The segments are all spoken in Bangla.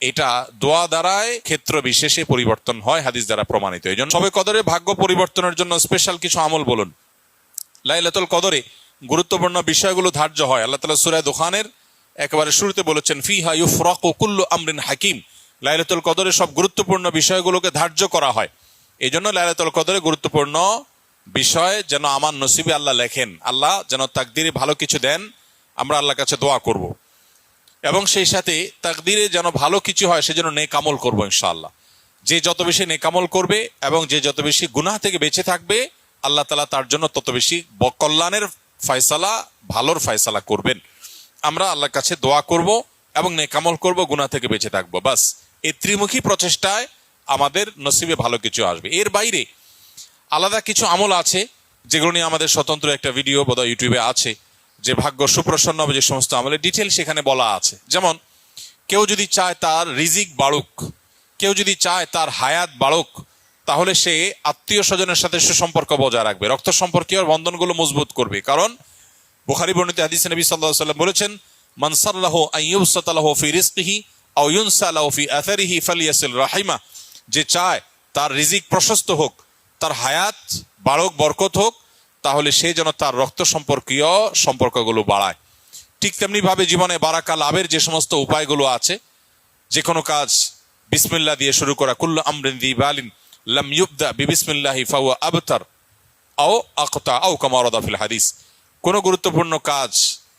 এটা দোয়া দ্বারায় ক্ষেত্র বিশেষে পরিবর্তন হয়, হাদিস দ্বারা প্রমাণিত। এই জন্য শবে কদরে ভাগ্য পরিবর্তনের জন্য স্পেশাল কিছু আমল বলুন। লাইলাতুল কদরে গুরুত্বপূর্ণ বিষয়গুলো ধার্য হয়। আল্লাহ তাআলা সূরা দুখানের একেবারে শুরুতে বলেছেন, ফিহা ইউফরাকু কুল্লু আমরিন হাকিম। লাইলাতুল কদরে সব গুরুত্বপূর্ণ বিষয়গুলোকে ধার্য করা হয়। এই জন্য লাইলাতুল কদরে গুরুত্বপূর্ণ বিষয় যেন আমার নসিবে আল্লাহ লেখেন, আল্লাহ যেন তাকদিরে ভালো কিছু দেন, আমরা আল্লাহর কাছে দোয়া করব। এবং সেই সাথে তাকদিরে যেন ভালো কিছু হয় সেজন্য নেক আমল করবো ইনশাআল্লাহ। যে যত বেশি নেক আমল করবে এবং যে যত বেশি গুনাহ থেকে বেঁচে থাকবে, আল্লাহ তাআলা তার জন্য তত বেশি কল্যাণের ফয়সালা, ভালোর ফয়সালা করবেন। আমরা আল্লাহর কাছে দোয়া করব এবং নেক আমল করব, গুনাহ থেকে বেঁচে থাকবো। বাস এই ত্রিমুখী প্রচেষ্টায় আমাদের নসিবে ভালো কিছু আসবে। এর বাইরে আলাদা কিছু আমল আছে যেগুলো নিয়ে আমাদের স্বতন্ত্র একটা ভিডিও বোধহয় ইউটিউবে আছে, যে ভাগ্য সুপ্রসন্ন হবে যে সমস্ত আমলের ডিটেল সেখানে বলা আছে। যেমন কেউ যদি চায় তার রিজিক বাড়ুক, কেউ যদি চায় তার হায়াত বাড়ুক, তাহলে সে আত্মীয় স্বজনের সাথে সুসম্পর্ক বজায় রাখবে, রক্ত সম্পর্কীয় বন্ধনগুলো মজবুত করবে। কারণ বুখারী বর্ণিত হাদিসে নবী সাল্লাল্লাহু আলাইহি ওয়াসাল্লাম বলেছেন, মান সাল্লাহু আন ইউবসাতা লাহু ফি রিজকিহি আও ইউনসা লাহু ফি আথারিহি ফালিয়াসিল রাহিমা। যে চায় তার রিজিক প্রশস্ত হোক, তার হায়াত বাড়ুক, বরকত হোক, তাহলে সে যেন তার রক্ত সম্পর্কীয় সম্পর্কগুলো বাড়ায়। ঠিক তেমনি ভাবে জীবনে বারাকা লাভের যে সমস্ত উপায়গুলো আছে, যে কোনো কাজ বিসমিল্লাহ দিয়ে শুরু করা, কুল্লু আমরিন যী বালিন লাম ইউবদা বিবিসমিল্লাহি ফাহুয়া আবতার আও আকতা আও কামা ওয়ারাদা ফিল হাদিস। কোনো গুরুত্বপূর্ণ কাজ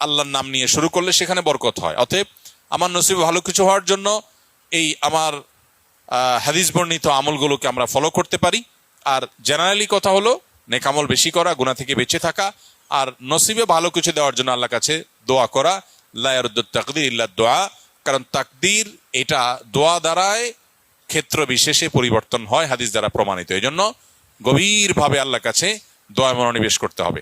আল্লাহর নাম নিয়ে শুরু করলে সেখানে বরকত হয়। অতএব আমার নসিবে ভালো কিছু হওয়ার জন্য এই আমার হাদিস বর্ণিত আমলগুলোকে আমরা ফলো করতে পারি। আর জেনারেলি কথা হলো নেক আমল বেশি করা, গুনাহ থেকে বেঁচে থাকা, আর নসিবে ভালো কিছু দেওয়ার জন্য আল্লাহর কাছে দোয়া করা। লা ইয়ারুদ্দুত তাকদীর ইল্লা দোয়া। কারণ তাকদীর এটা দোয়া দ্বারায় ক্ষেত্র বিশেষে পরিবর্তন হয়, হাদিস দ্বারা প্রমাণিত। এই জন্য গভীরভাবে আল্লাহর কাছে দোয়া মনোনিবেশ করতে হবে।